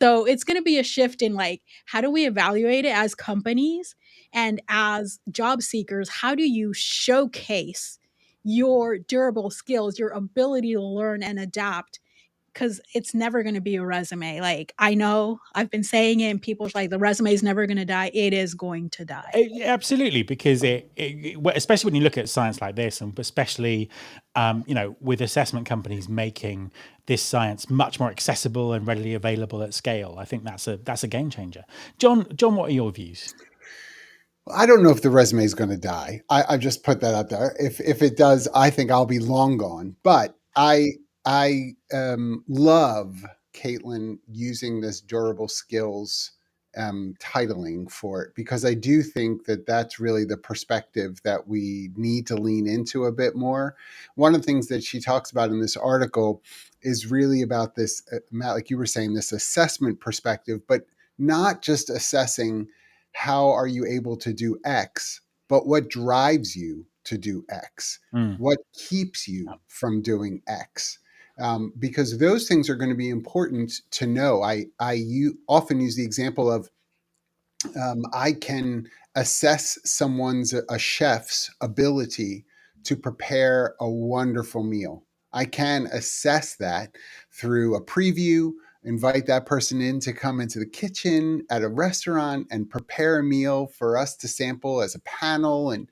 So it's going to be a shift in like, how do we evaluate it as companies and as job seekers? How do you showcase your durable skills, your ability to learn and adapt? Because it's never going to be a resume. Like, I know I've been saying it, and people's like, the resume is never going to die. It is going to die. Absolutely, because especially when you look at science like this, and especially, with assessment companies making this science much more accessible and readily available at scale, I think that's a game changer. John, what are your views? I don't know if the resume is going to die. I just put that out there. If it does, I think I'll be long gone. But I love Caitlin using this durable skills titling for it, because I do think that that's really the perspective that we need to lean into a bit more. One of the things that she talks about in this article is really about this, Matt, like you were saying, this assessment perspective, but not just assessing how are you able to do X, but what drives you to do X? Mm. What keeps you from doing X? Because those things are going to be important to know. I often use the example of I can assess a chef's ability to prepare a wonderful meal. I can assess that through a preview, invite that person in to come into the kitchen at a restaurant and prepare a meal for us to sample as a panel. And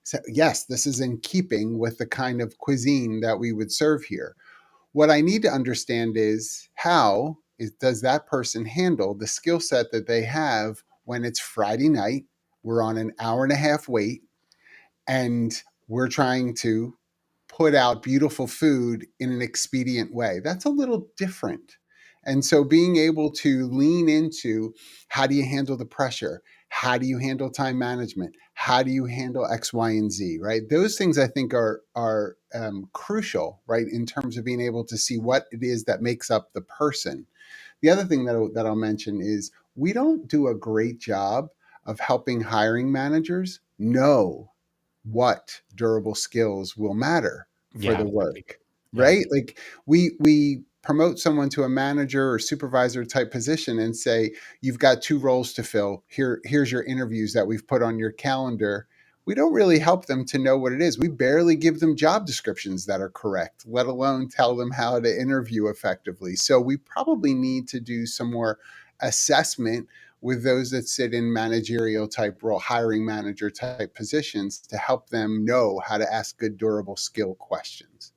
so, yes, this is in keeping with the kind of cuisine that we would serve here. What I need to understand is does that person handle the skill set that they have when it's Friday night, we're on an hour and a half wait, and we're trying to put out beautiful food in an expedient way. That's a little different. And so being able to lean into, how do you handle the pressure? How do you handle time management? How do you handle X, Y, and Z, right? Those things I think are crucial, right, in terms of being able to see what it is that makes up the person. The other thing that I'll mention is we don't do a great job of helping hiring managers know what durable skills will matter for Yeah, the absolutely. work, Yeah. right? Like we promote someone to a manager or supervisor type position and say, you've got 2 roles to fill. Here's your interviews that we've put on your calendar. We don't really help them to know what it is. We barely give them job descriptions that are correct, let alone tell them how to interview effectively. So we probably need to do some more assessment with those that sit in managerial type role, hiring manager type positions, to help them know how to ask good, durable skill questions.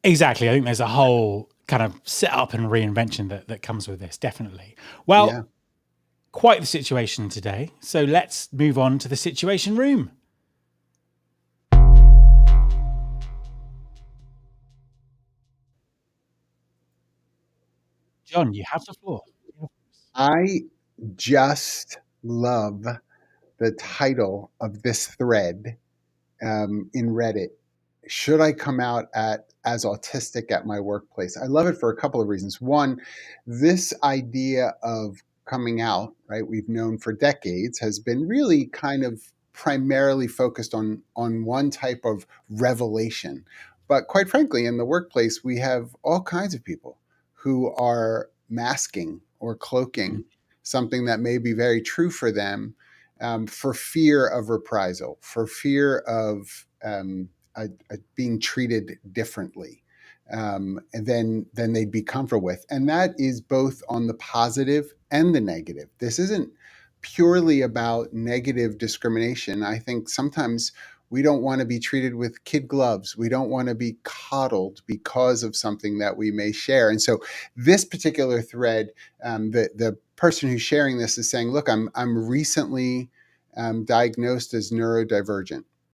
Exactly. I think there's a whole kind of setup and reinvention that comes with this, definitely. Well, Yeah. quite the situation today. So let's move on to the situation room. John, you have the floor. I just love the title of this thread in Reddit. Should I come out as autistic at my workplace? I love it for a couple of reasons. One, this idea of coming out, right, we've known for decades, has been really kind of primarily focused on one type of revelation. But quite frankly, in the workplace, we have all kinds of people who are masking or cloaking something that may be very true for them, for fear of reprisal, for fear of being treated differently, than they'd be comfortable with. And that is both on the positive and the negative. This isn't purely about negative discrimination. I think sometimes we don't want to be treated with kid gloves. We don't want to be coddled because of something that we may share. And so this particular thread, the person who's sharing this is saying, look, I'm recently diagnosed as neurodivergent.